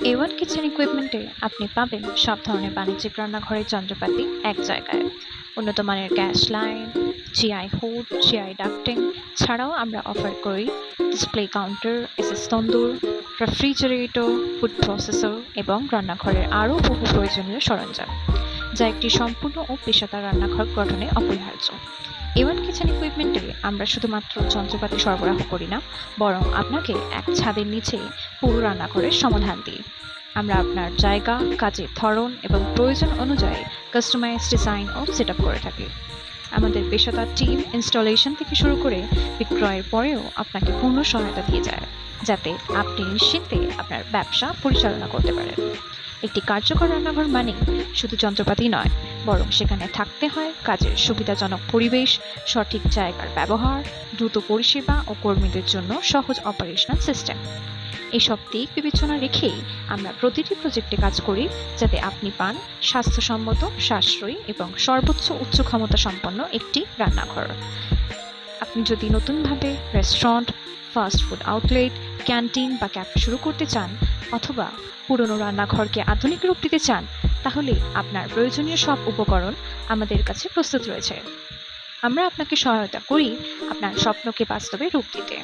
A1 kitchen ইকুইপমেন্টে আপনি পাবেন সব ধরনের বাণিজ্যিক রান্নাঘরের যন্ত্রপাতি এক জায়গায়। উন্নত মানের gas line, GI hood, GI ducting ছাড়াও আমরা অফার করি ডিসপ্লে কাউন্টার, এসএস তন্দুর, রেফ্রিজারেটর, ফুড প্রসেসর এবং রান্নাঘরের আরও বহু প্রয়োজনীয় সরঞ্জাম, যা একটি সম্পূর্ণ ও পেশাদার রান্নাঘর গঠনে অপরিহার্য। A1 কিচেন ইকুইপমেন্টে আমরা শুধুমাত্র যন্ত্রপাতি সরবরাহ করি না, বরং আপনাকে এক ছাদের নিচে পুরো রান্নাঘরের সমাধান দিই। আমরা আপনার জায়গা, কাজের ধরন এবং প্রয়োজন অনুযায়ী কাস্টমাইজ ডিজাইন ও সেট আপ করে থাকি। আমাদের পেশাদার টিম ইনস্টলেশন থেকে শুরু করে বিক্রয়ের পরেও আপনাকে পূর্ণ সহায়তা দিয়ে যায়, যাতে আপনি নিশ্চিন্তে আপনার ব্যবসা পরিচালনা করতে পারেন। একটি কার্যকর রান্নাঘর মানে শুধু যন্ত্রপাতি নয়, বরং সেখানে থাকতে হয় কাজের সুবিধাজনক পরিবেশ, সঠিক জায়গার ব্যবহার, দ্রুত পরিষেবা ও কর্মীদের জন্য সহজ অপারেশনাল সিস্টেম। এসব দিক বিবেচনা রেখেই আমরা প্রতিটি প্রজেক্টে কাজ করি, যাতে আপনি পান স্বাস্থ্যসম্মত, সাশ্রয়ী এবং সর্বোচ্চ উচ্চ ক্ষমতা সম্পন্ন একটি রান্নাঘর। আপনি যদি নতুনভাবে restaurant, fast food outlet, canteen বা ক্যাফে শুরু করতে চান, অথবা পুরনো রান্নাঘরকে আধুনিক রূপ দিতে চান, তাহলে আপনার প্রয়োজনীয় সব উপকরণ আমাদের কাছে প্রস্তুত রয়েছে। আমরা আপনাকে সহায়তা করি আপনার স্বপ্নকে বাস্তবে রূপ দিতে,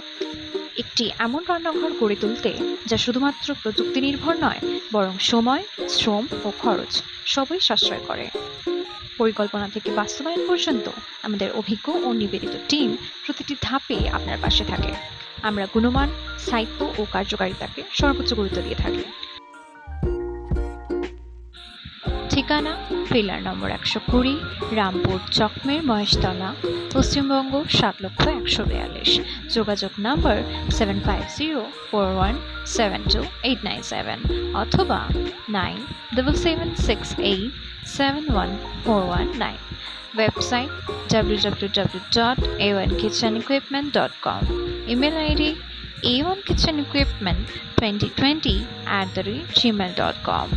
একটি এমন রান্নাঘর গড়ে তুলতে যা শুধুমাত্র প্রযুক্তি নির্ভর নয়, বরং সময়, শ্রম ও খরচ সবই সাশ্রয় করে। পরিকল্পনা থেকে বাস্তবায়ন পর্যন্ত আমাদের অভিজ্ঞ ও নিবেদিত টিম প্রতিটি ধাপে আপনার পাশে থাকে। আমরা গুণমান, স্থায়িত্ব ও কার্যকারিতাকে সর্বোচ্চ গুরুত্ব দিয়ে থাকি। ঠিকানা: পিলার নম্বর 120, রামপুর চকমের মহেশতলা, পশ্চিমবঙ্গ 7,142,। যোগাযোগ নম্বর 7504172897 অথবা 9776871419। Website www.a1kitchenequipment.com। Email ID a1kitchenequipment2020@gmail.com।